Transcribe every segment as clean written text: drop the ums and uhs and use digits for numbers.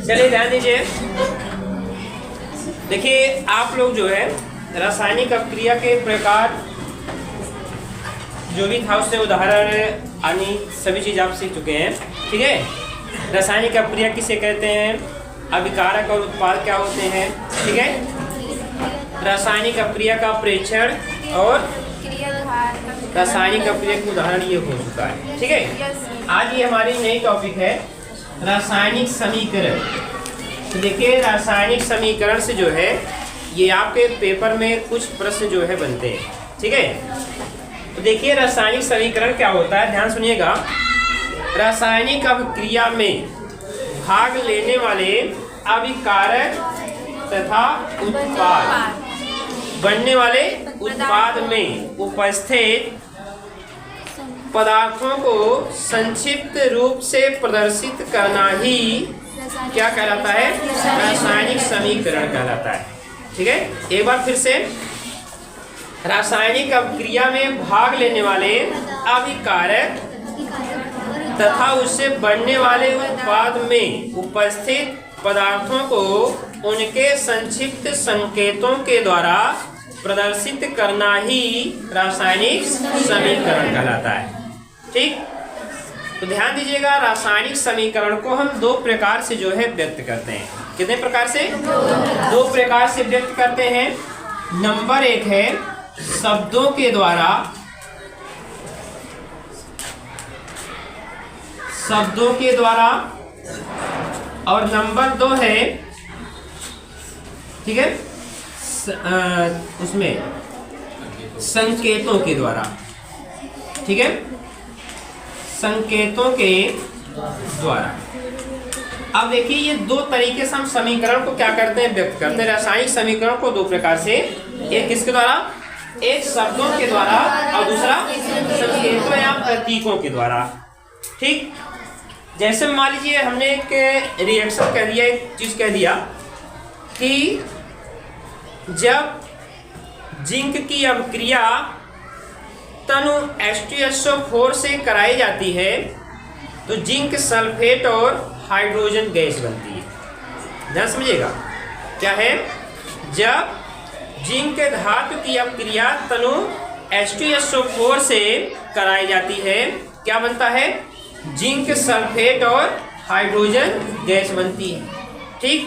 चलिए ध्यान दीजिए। देखिए आप लोग जो है रासायनिक अपक्रिया के प्रकार जो भी था उससे उदाहरण यानी सभी चीज़ आप सीख चुके हैं, ठीक है। रासायनिक अपक्रिया किसे कहते हैं, अभिकारक और उत्पाद क्या होते हैं, ठीक है। रासायनिक अपक्रिया का प्रेक्षण और रासायनिक अपक्रिया का उदाहरण ये हो चुका है, ठीक है। आज ये हमारी नई टॉपिक है रासायनिक समीकरण। तो देखिए रासायनिक समीकरण से जो है ये आपके पेपर में कुछ प्रश्न जो है बनते हैं, ठीक है। तो देखिए रासायनिक समीकरण क्या होता है, ध्यान सुनिएगा। रासायनिक अपक्रिया में भाग लेने वाले अभिकारक तथा उत्पाद बनने वाले उत्पाद में उपस्थित पदार्थों को संक्षिप्त रूप से प्रदर्शित करना ही क्या कहलाता है, रासायनिक समीकरण कहलाता है, ठीक है। एक बार फिर से, रासायनिक अपक्रिया में भाग लेने वाले अभिकारक तथा उससे बनने वाले उत्पाद में उपस्थित पदार्थों को उनके संक्षिप्त संकेतों के द्वारा प्रदर्शित करना ही रासायनिक समीकरण कहलाता है, ठीक। तो ध्यान दीजिएगा, रासायनिक समीकरण को हम दो प्रकार से जो है व्यक्त करते हैं। कितने प्रकार से? दो प्रकार से व्यक्त करते हैं। नंबर एक है शब्दों के द्वारा, शब्दों के द्वारा, और नंबर दो है, ठीक है, उसमें संकेतों के द्वारा, ठीक है, संकेतों के द्वारा। अब देखिए ये दो तरीके से हम समीकरण को क्या करते हैं, व्यक्त करते हैं। रासायनिक समीकरण को दो प्रकार से, एक किसके द्वारा, एक शब्दों के द्वारा और दूसरा संकेतों या प्रतीकों के द्वारा, ठीक। जैसे मान लीजिए हमने एक रिएक्शन कह दिया, एक चीज कह दिया कि जब जिंक की अपक्रिया तनु H2SO4 से कराई जाती है तो जिंक सल्फेट और हाइड्रोजन गैस बनती है। ध्यान समझिएगा, क्या है, जब जिंक धातु की अपक्रिया तनु H2SO4 से कराई जाती है, क्या बनता है, जिंक सल्फेट और हाइड्रोजन गैस बनती है, ठीक।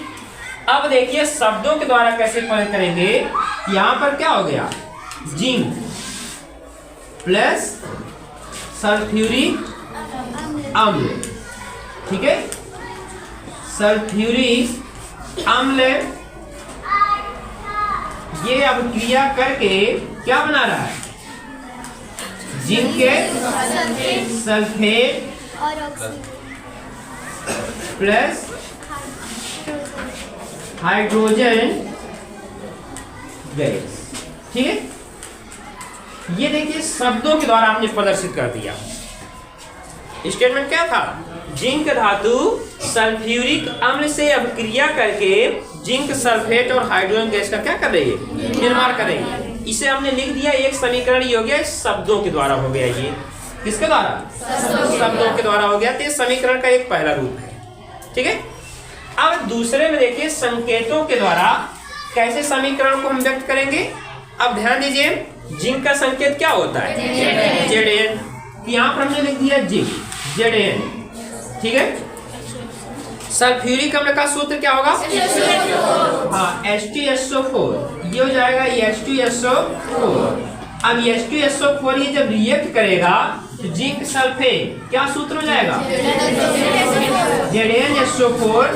अब देखिए शब्दों के द्वारा कैसे प्रयोग करेंगे। यहाँ पर क्या हो गया, जिंक प्लस सल्फ्यूरिक अम्ल, ठीक है, सल्फ्यूरिक अम्ल ये अपक्रिया करके क्या बना रहा है, जिंक के सल्फेट प्लस हाइड्रोजन गैस, ठीक है। ये देखिए शब्दों के द्वारा आपने प्रदर्शित कर दिया। स्टेटमेंट क्या था, जिंक धातु सल्फ्यूरिक अम्ल से अपक्रिया करके जिंक सल्फेट और हाइड्रोजन गैस का क्या कर रही है, निर्माण कर रही है। इसे हमने लिख दिया, एक समीकरण ये हो गया, शब्दों के द्वारा हो गया। ये किसके द्वारा, शब्दों के द्वारा हो गया। तो समीकरण का एक पहला रूप है, ठीक है। अब दूसरे में देखिए संकेतों के द्वारा कैसे समीकरण को हम व्यक्त करेंगे। अब ध्यान दीजिए, जिंक का संकेत क्या होता है, Zn। यहाँ पर हमने लिख दिया जिंक, Zn, ठीक है। सल्फ्यूरिक अम्ल का सूत्र क्या होगा, हाँ H2SO4, ये हो जाएगा H2SO4। अब H2SO4 ये जब रिएक्ट करेगा तो जिंक सल्फेट क्या सूत्र हो जाएगा, ZnSO4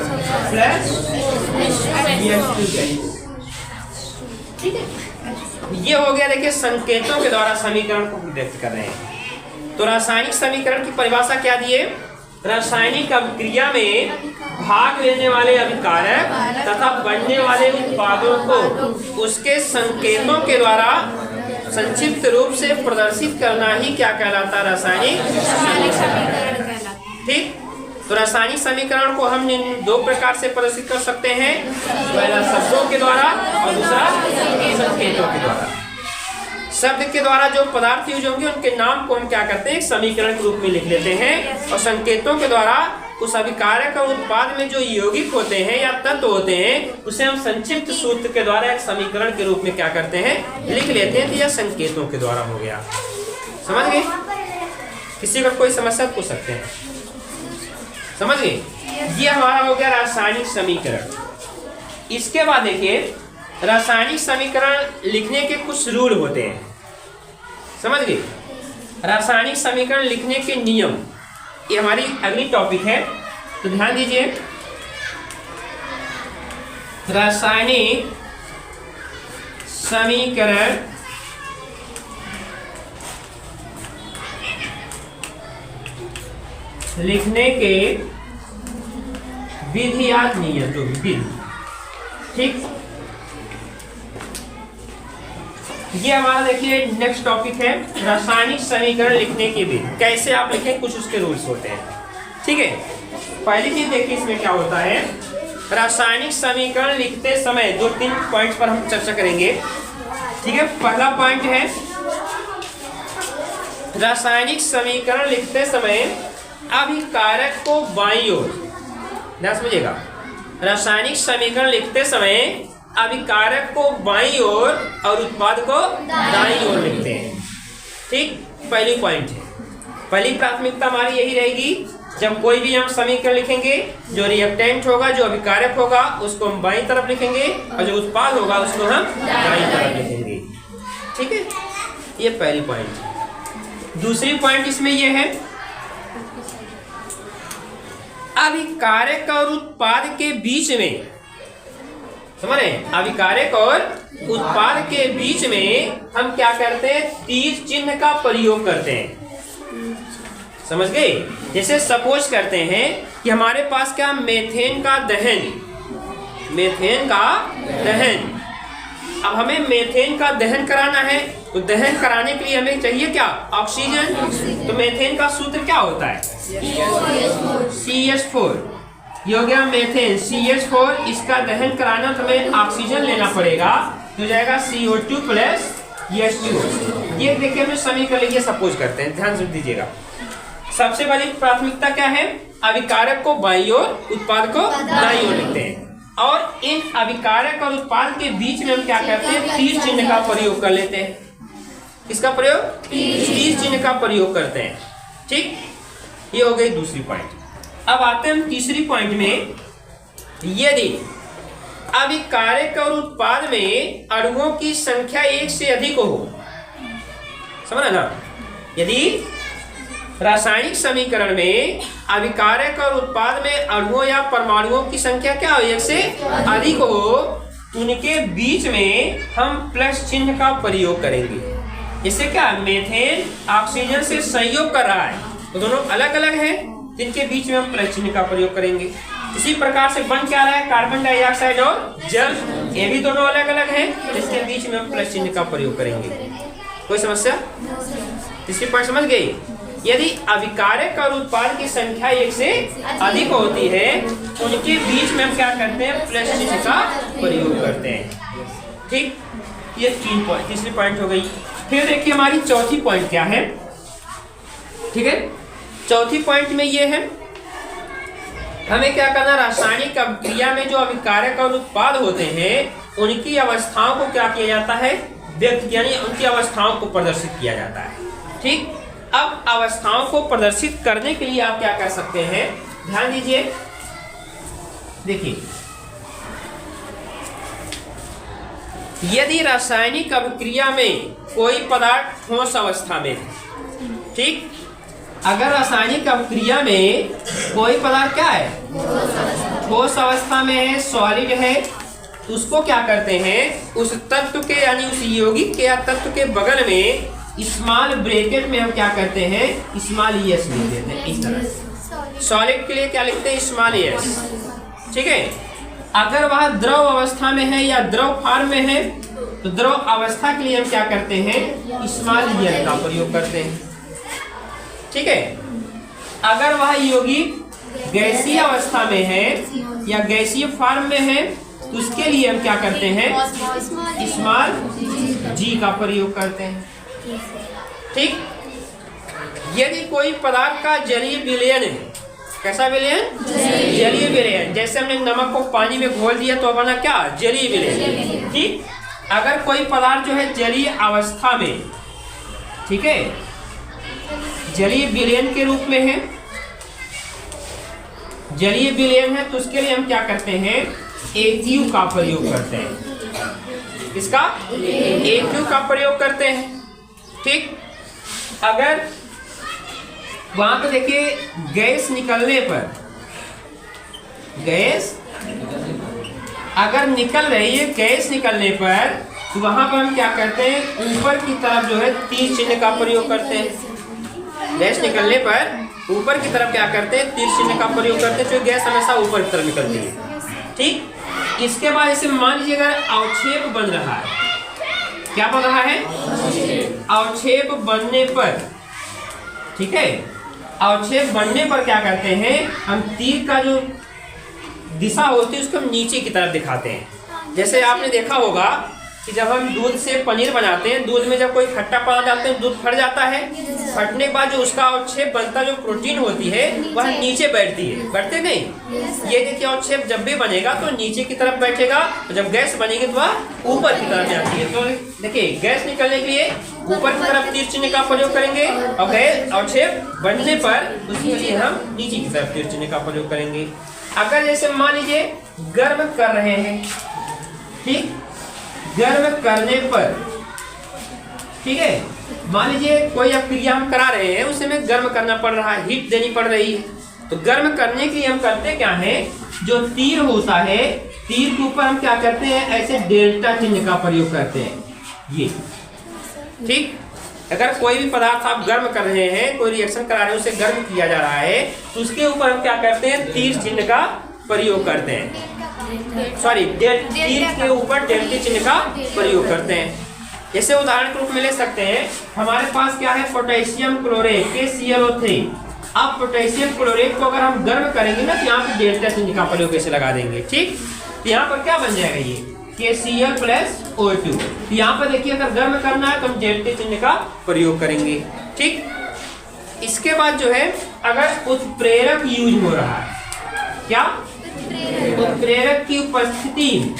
प्लस H2 ठीक है। ये हो गया, देखिए संकेतों के द्वारा समीकरण को व्यक्त कर रहे हैं। तो रासायनिक समीकरण की परिभाषा क्या दिए, रासायनिक अपक्रिया में भाग लेने वाले अभिकारक तथा बनने वाले उत्पादों को उसके संकेतों के द्वारा संक्षिप्त रूप से प्रदर्शित करना ही क्या कहलाता है, रासायनिक समीकरण, ठीक। तो रासायनिक समीकरण को हम दो प्रकार से प्रदर्शित कर सकते हैं, पहला शब्दों के द्वारा और दूसरा संकेतों के द्वारा। शब्द के द्वारा जो पदार्थ यूज होंगे उनके नाम को हम क्या करते हैं, समीकरण के रूप में लिख लेते हैं, और संकेतों के द्वारा उस अभिकारक और उत्पाद में जो यौगिक होते हैं या तत्व होते हैं उसे हम संक्षिप्त सूत्र के द्वारा एक समीकरण के रूप में क्या करते हैं, लिख लेते हैं, या संकेतों के द्वारा हो गया। समझ गए? किसी का कोई समस्या पूछ सकते हैं? समझ गए? ये हमारा हो गया रासायनिक समीकरण। इसके बाद देखिए रासायनिक समीकरण लिखने के कुछ रूल होते हैं। समझ गए? रासायनिक समीकरण लिखने के नियम, ये हमारी अगली टॉपिक है, तो ध्यान दीजिए। रासायनिक समीकरण लिखने के विधि या नियम, जो विधि, ठीक। ये हमारा देखिए नेक्स्ट टॉपिक है रासायनिक समीकरण लिखने की विधि। कैसे आप लिखें, कुछ उसके रूल्स होते हैं, ठीक है। पहली चीज देखिए इसमें क्या होता है, रासायनिक समीकरण लिखते समय 2-3 पॉइंट्स पर हम चर्चा करेंगे, ठीक है। पहला पॉइंट है रासायनिक समीकरण लिखते समय अभिकारक को बाईं ओर, ध्यान समझिएगा, रासायनिक समीकरण लिखते समय अभिकारक को बाईं ओर और उत्पाद को दाईं ओर लिखते हैं, ठीक। पहली पॉइंट है, पहली प्राथमिकता हमारी यही रहेगी। जब कोई भी हम समीकरण लिखेंगे, जो रिएक्टेंट होगा, जो अभिकारक होगा, उसको हम बाईं तरफ लिखेंगे और जो उत्पाद होगा उसको हम दाईं तरफ लिखेंगे, ठीक है। ये पहली पॉइंट है। दूसरी पॉइंट इसमें यह है अभिकारक और उत्पाद के बीच में, समझ रहे हैं, अभिकारक और उत्पाद के बीच में हम क्या करते हैं, तीर चिन्ह का प्रयोग करते हैं। समझ गए? जैसे सपोज करते हैं कि हमारे पास क्या मेथेन का दहन, मेथेन का दहन, अब हमें मेथेन का दहन कराना है, तो दहन कराने के लिए हमें चाहिए क्या, ऑक्सीजन। तो मेथेन का सूत्र क्या होता है, CH4, ये हो गया मेथेन, CH4। इसका दहन कराना तो हमें ऑक्सीजन लेना पड़ेगा, तो हो जाएगा CO2 प्लस H2। ये देखिए हमें समीकरण लिखिए, सपोज करते हैं, ध्यान से दीजिएगा। सबसे बड़ी प्राथमिकता क्या है, अभिकारक को बाईं ओर, उत्पाद को दाईं ओर लिखते हैं, और इन अभिकारक और उत्पाद के बीच में हम क्या करते हैं, तीर चिन्ह का प्रयोग कर लेते हैं। किसका प्रयोग, तीर चिन्ह का प्रयोग करते हैं, ठीक। ये हो गई दूसरी पॉइंट। अब आते हैं हम तीसरी पॉइंट में, यदि अभिकारक और उत्पाद में अणुओं की संख्या 1 से अधिक हो, समझा ना, यदि रासायनिक समीकरण में अभिकारक और उत्पाद में अणुओं या परमाणुओं की संख्या क्या हो, 1 से अधिक हो, उनके बीच में हम प्लस चिन्ह का प्रयोग करेंगे। इससे क्या, मेथेन ऑक्सीजन से संयोग कर रहा है, तो दोनों अलग अलग हैं, जिनके बीच में हम प्लस चिन्ह का प्रयोग करेंगे। इसी प्रकार से बन क्या रहा है, कार्बन डाइऑक्साइड और जल, ये भी दोनों अलग अलग हैं, जिसके बीच में हम प्लस चिन्ह का प्रयोग करेंगे। कोई समस्या? तीसरी पॉइंट समझ गई। यदि अभिकारक और उत्पाद की संख्या 1 से अधिक होती है, उनके बीच में हम क्या करते हैं, प्लस चिन्ह का प्रयोग करते हैं, ठीक। ये तीसरी पॉइंट हो गई। फिर देखिए हमारी चौथी पॉइंट क्या है, ठीक है। चौथी पॉइंट में ये है, हमें क्या करना, रासायनिक अभिक्रिया में जो अभिकारक और उत्पाद होते हैं उनकी अवस्थाओं को क्या किया जाता है, व्यक्त, यानी उनकी अवस्थाओं को प्रदर्शित किया जाता है, ठीक। अब अवस्थाओं को प्रदर्शित करने के लिए आप क्या कर सकते हैं, ध्यान दीजिए। देखिए, यदि रासायनिक अभिक्रिया में कोई पदार्थ ठोस अवस्था में है, ठीक, अगर रासायनिक अभिक्रिया में कोई पदार्थ क्या है, ठोस अवस्था में है, सॉलिड है, तो उसको क्या करते हैं, उस तत्व के, यानी उस यौगिक के या तत्व के बगल में स्मॉल ब्रैकेट में हम क्या करते हैं, स्मॉल ES लिख देते हैं। इस तरह सॉलिड के लिए क्या लिखते हैं, स्मॉल ES, ठीक है। अगर वह द्रव अवस्था में है या द्रव फॉर्म में है, तो द्रव अवस्था के लिए हम क्या करते हैं, स्मॉल EL का प्रयोग करते हैं, ठीक है। अगर वह यौगिक गैसीय अवस्था में है या गैसीय फॉर्म में है, तो उसके लिए हम क्या करते हैं, स्मॉल G का प्रयोग करते हैं, ठीक। यदि कोई पदार्थ का जलीय विलयन है, कैसा विलयन? जलीय विलयन। जैसे हमने नमक को पानी में घोल दिया तो बना क्या? जलीय विलयन। ठीक, अगर कोई पदार्थ जो है जलीय अवस्था में, ठीक है, जलीय विलयन के रूप में है, जलीय विलयन है, तो उसके लिए हम क्या करते हैं? AQ का प्रयोग करते हैं। किसका? AQ का प्रयोग करते हैं। ठीक, अगर वहां पे देखिए गैस निकलने पर, गैस अगर निकल रही है, गैस निकलने पर, तो वहां पर हम क्या करते हैं? ऊपर की तरफ जो है तीर चिन्ह का प्रयोग करते हैं। गैस निकलने पर ऊपर की तरफ क्या करते हैं? तीर चिन्ह का प्रयोग करते हैं, जो गैस हमेशा ऊपर की तरफ निकलती है। ठीक, इसके बाद इसे मान लीजिए अगर अवक्षेप बन रहा है, क्या बन रहा है? अवक्षेप बनने पर, ठीक है, अवक्षेप बनने पर क्या करते हैं? हम तीर का जो दिशा होती है उसको हम नीचे की तरफ दिखाते हैं। जैसे आपने देखा होगा कि जब हम दूध से पनीर बनाते हैं, दूध में जब कोई खट्टा पदार्थ डालते हैं, दूध फट जाता है। फटने के बाद जो उसका अवक्षेप बनता, जो प्रोटीन होती है, वह नीचे बैठती है। बैठते नहीं? ये देखिए, अवक्षेप जब भी बनेगा तो नीचे की तरफ बैठेगा, और जब गैस बनेगी तो वह ऊपर की तरफ जाती है। तो देखिए, गैस निकलने के लिए ऊपर की तरफ तीर चिन्ह का प्रयोग करेंगे, और गैस अवक्षेप बनने पर उसके लिए हम नीचे की तरफ तीर चिन्ह का प्रयोग करेंगे। अगर जैसे मान लीजिए गर्म कर रहे हैं, ठीक, गर्म करने पर, ठीक है, मान लीजिए कोई अब क्रिया हम करा रहे हैं, उसे में गर्म करना पड़ रहा है, हीट देनी पड़ रही है। तो गर्म करने के लिए हम करते क्या है? जो तीर होता है, तीर के ऊपर हम क्या करते हैं? ऐसे डेल्टा चिन्ह का प्रयोग करते हैं, ये। ठीक, अगर कोई भी पदार्थ आप गर्म कर रहे हैं, कोई रिएक्शन करा रहे हैं, उसे गर्म किया जा रहा है, तो उसके ऊपर हम क्या करते हैं? तीर चिन्ह का प्रयोग करते हैं। सॉरी, तीर के ऊपर डेल्टा चिन्ह का प्रयोग करते हैं। जैसे उदाहरण के रूप में ले सकते हैं, हमारे पास क्या है? Potassium chlorate KClO3। अब पोटेशियम क्लोरेट को अगर हम गर्म करेंगे ना, तो यहाँ पे डेल्टा चिन्ह का प्रयोग कैसे लगा देंगे? ठीक, तो यहाँ पर क्या बन जाएगा? ये KCl+O2। तो यहाँ पर देखिए, अगर गर्म करना है तो हम डेल्टा चिन्ह का प्रयोग करेंगे। ठीक, इसके बाद जो है, अगर उत्प्रेरक यूज हो रहा है, क्या? उत्प्रेरक की उपस्थिति,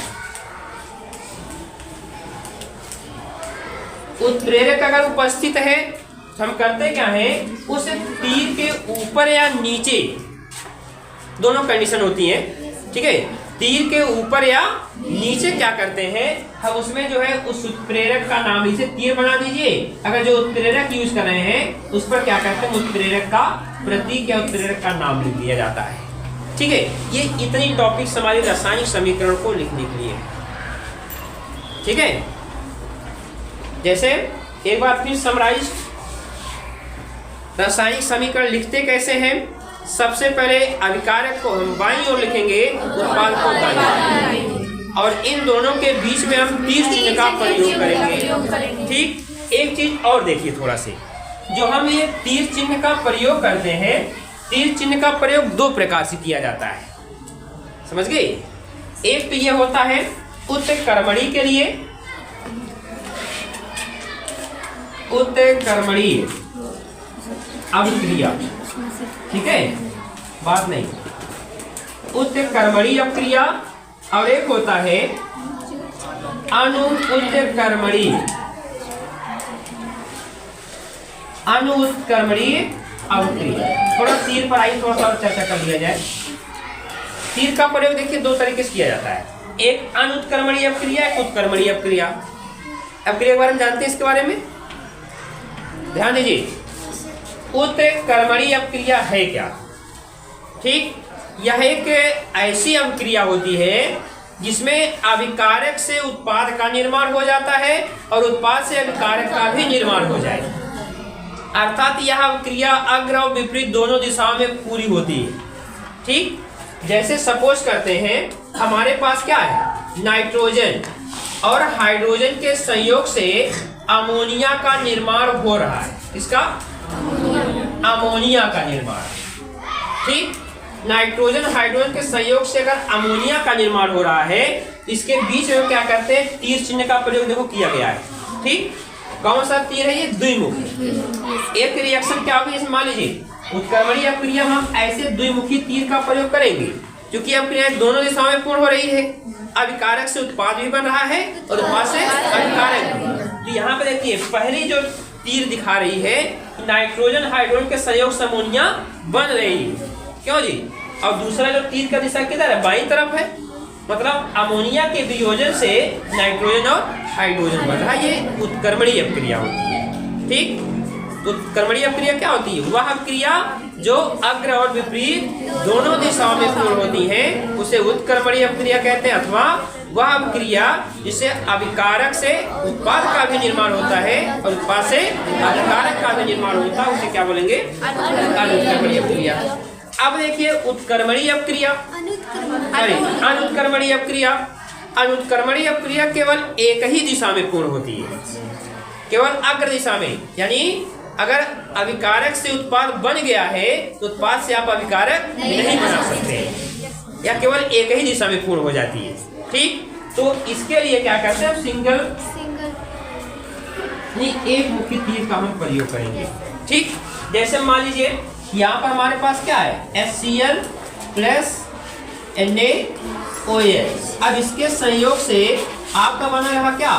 उत्प्रेरक अगर उपस्थित है तो हम करते क्या है? उस तीर के ऊपर या नीचे, दोनों कंडीशन होती है। ठीक है, तीर के ऊपर या नीचे क्या करते हैं हम? उसमें जो है उस उत्प्रेरक का नाम, इसे तीर बना दीजिए। अगर जो उत्प्रेरक यूज कर रहे हैं उस पर क्या करते हैं? उत्प्रेरक का प्रतीक या उत्प्रेरक का नाम लिख दिया जाता है। ठीक है, ये इतनी टॉपिक्स हमारे रासायनिक समीकरण को लिखने के लिए। ठीक है, जैसे एक बार फिर समराइज, रासायनिक समीकरण लिखते कैसे हैं? सबसे पहले अभिकारक को हम बाईं ओर लिखेंगे, उत्पाद को दाईं ओर, और इन दोनों के बीच में हम तीर चिन्ह का प्रयोग करेंगे। ठीक, एक चीज और देखिए थोड़ा से, जो हम ये तीर चिन्ह का प्रयोग करते हैं, तीर चिन्ह का प्रयोग दो प्रकार से किया जाता है, समझ गए? एक तो ये होता है उत्कर्मणी के लिए, उत्कर्मणीय अभिक्रिया। ठीक है, बात नहीं, उत्कर्मणीय अभिक्रिया, और एक होता है अनुत्कर्मणीय अभिक्रिया। थोड़ा तीर पर आई, थोड़ा सा चर्चा कर लिया जाए। तीर का प्रयोग देखिए दो तरीके से किया जाता है, एक अनुत्कर्मणीय अभिक्रिया, एक उत्कर्मणीय अभिक्रिया। अभिक्रिया के बारे में जानते हैं? इसके बारे में ध्यान दीजिए। उत्कर्मणीय अभिक्रिया है क्या? ठीक, यह एक ऐसी अभिक्रिया होती है जिसमें अभिकारक से उत्पाद का निर्माण हो जाता है और उत्पाद से अभिकारक का भी निर्माण हो जाए। अर्थात यह अभिक्रिया अग्र और विपरीत दोनों दिशाओं में पूरी होती है। ठीक, जैसे सपोज करते हैं हमारे पास क्या है? नाइट्रोजन और हाइड्रोजन के संयोग से अमोनिया का निर्माण हो रहा है। इसका अमोनिया का निर्माण। ठीक, नाइट्रोजन हाइड्रोजन के संयोग से अगर अमोनिया का निर्माण हो रहा है, इसके बीच में क्या करते हैं? तीर चिन्ह का प्रयोग देखो किया गया है। ठीक, कौन सा तीर है? ये द्विमुख। एक रिएक्शन क्या होगी? जैसे मान लीजिए उत्क्रमणीय अपक्रिया में हम ऐसे द्विमुखी तीर का प्रयोग करेंगे, क्योंकि अपक्रिया दोनों दिशाओं में पूर्ण हो रही है। अभिकारक से उत्पाद भी बन रहा है और उत्पाद से अभिकारक भी। तो यहाँ पे देखिए पहली जो तीर दिखा रही है, नाइट्रोजन हाइड्रोजन के संयोग से अमोनिया बन रही है, क्यों जी? और दूसरा जो तीर का दिशा किधर है? बाईं तरफ है, मतलब अमोनिया के वियोजन से नाइट्रोजन और हाइड्रोजन बन रहा है। ये उत्क्रमणीय अपक्रिया होती है। ठीक, तो उत्क्रमणीय अपक्रिया क्या होती है? वह अपक्रिया जो अग्र और विपरीत दोनों दिशाओं में पूर्ण होती है उसे उत्क्रमणीय अपक्रिया कहते हैं, अथवा वह अपक्रिया जिससे अभिकारक से उत्पाद का भी निर्माण होता है और उत्पाद से अभिकारक का भी निर्माण होता है, उसे क्या बोलेंगे? अनुत्क्रमणीय अपक्रिया। अब देखिए उत्क्रमणीय अपक्रिया, अनुत्क्रमणीय अपक्रिया। अनुत्क्रमणीय अपक्रिया केवल एक ही दिशा में पूर्ण होती है, केवल अग्र दिशा में। यानी अगर अभिकारक से उत्पाद बन गया है तो उत्पाद से आप अभिकारक नहीं बना सकते, या केवल एक ही दिशा में पूर्ण हो जाती है। ठीक, तो इसके लिए क्या करते हैं? सिंगल एक मुख्य तीर का हम प्रयोग करेंगे। ठीक, जैसे मान लीजिए यहाँ पर हमारे पास क्या है? HCl plus NaOH। अब इसके संयोग से आपका बना रहा क्या?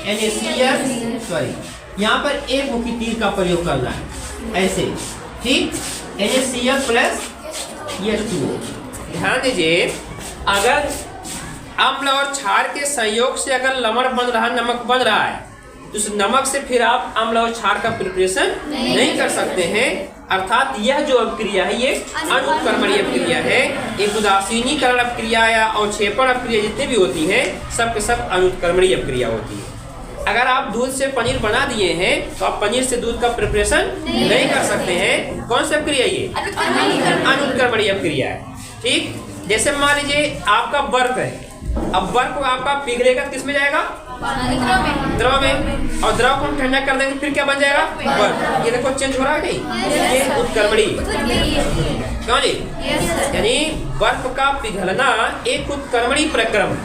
NaCl, सॉरी यहाँ पर एक मुखी तीर का प्रयोग करना है ऐसे। ठीक, NaCl प्लस H2O। ध्यान दीजिए, अगर अम्ल और क्षार के संयोग से अगर लवण बन रहा, नमक बन रहा है, तो उस नमक से फिर आप अम्ल और क्षार का प्रिपरेशन नहीं कर सकते हैं। अर्थात यह जो अपक्रिया है ये अनुत्क्रमणीय अपक्रिया है। एक उदासीनीकरण अपक्रिया या अवक्षेपण अपक्रिया जितनी भी होती है सब के सब अनुत्क्रमणीय अपक्रिया होती है। अगर आप दूध से पनीर बना दिए हैं तो आप पनीर से दूध का प्रिपरेशन नहीं कर सकते हैं। कौन सी अपक्रिया ये? अनुत्क्रमणीय अपक्रिया है। ठीक, जैसे मान लीजिए आपका बर्फ है, अब बर्फ आपका पिघलेगा किस में जाएगा? द्रव में, और द्रव को हम ठंडा कर देंगे फिर क्या बन जाएगा? बर्फ। ये देखो चेंज हो रहा है नहीं? ये उत्क्रमणीय, क्यों जी? यानी बर्फ का पिघलना एक उत्क्रमणीय प्रक्रम,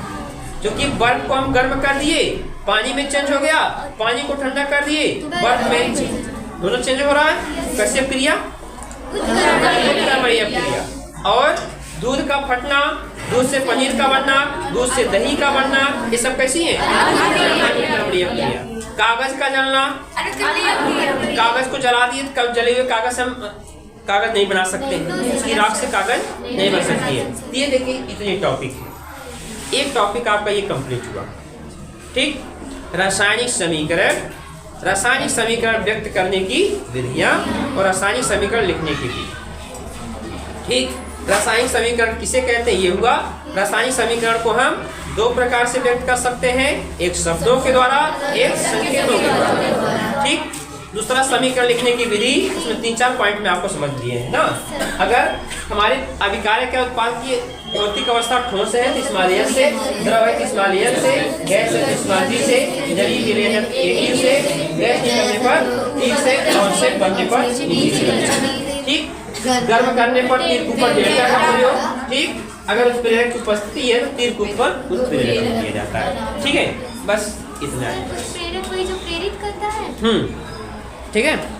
जो कि बर्फ को हम गर्म कर दिए पानी में चेंज हो गया, पानी को ठंडा कर दिए बर्फ में, दोनों चेंज हो रहा है। कैसी अपक्रिया? उत्क्रमणीय अपक्रिया। और दूध का फटना, दूध से पनीर का बनना, दूध से दही का बनना, ये सब कैसी है? अनुत्क्रमणीय अपक्रिया। कागज का जलना, कागज को जला दिए, कब जले हुए कागज से हम कागज नहीं बना सकते, उसकी राख से कागज नहीं बन सकती है। ये देखिए इतने टॉपिक है, एक टॉपिक आपका ये कंप्लीट हुआ। ठीक, रासायनिक समीकरण, रासायनिक समीकरण व्यक्त करने की विधियां और रासायनिक समीकरण लिखने की विधि। ठीक, रासायनिक समीकरण किसे कहते हैं? ये हुआ। रासायनिक समीकरण को हम दो प्रकार से व्यक्त कर सकते हैं, एक शब्दों के द्वारा, एक संकेतों के द्वारा। ठीक, दूसरा समीकरण लिखने की विधि, इसमें 3-4 पॉइंट में आपको समझ दिए हैं ना। अगर हमारे अभिकारक के उत्पाद की भौतिक अवस्था ठोस है तो स्मॉल से, द्रव है तो स्मॉल से, गैस है तो स्मॉल जी से, जलीय विलयन है तो से, गैस निकलने पर ई से, और से बनने पर ई से। ठीक, गर्म करने पर तीर के ऊपर डेल्टा का प्रयोग। ठीक, अगर उस प्रेरक की उपस्थिति है तो तीर के ऊपर उस प्रेरक किया जाता है। ठीक है, बस इतना है। प्रेरक वही जो प्रेरित करता है। ठीक है।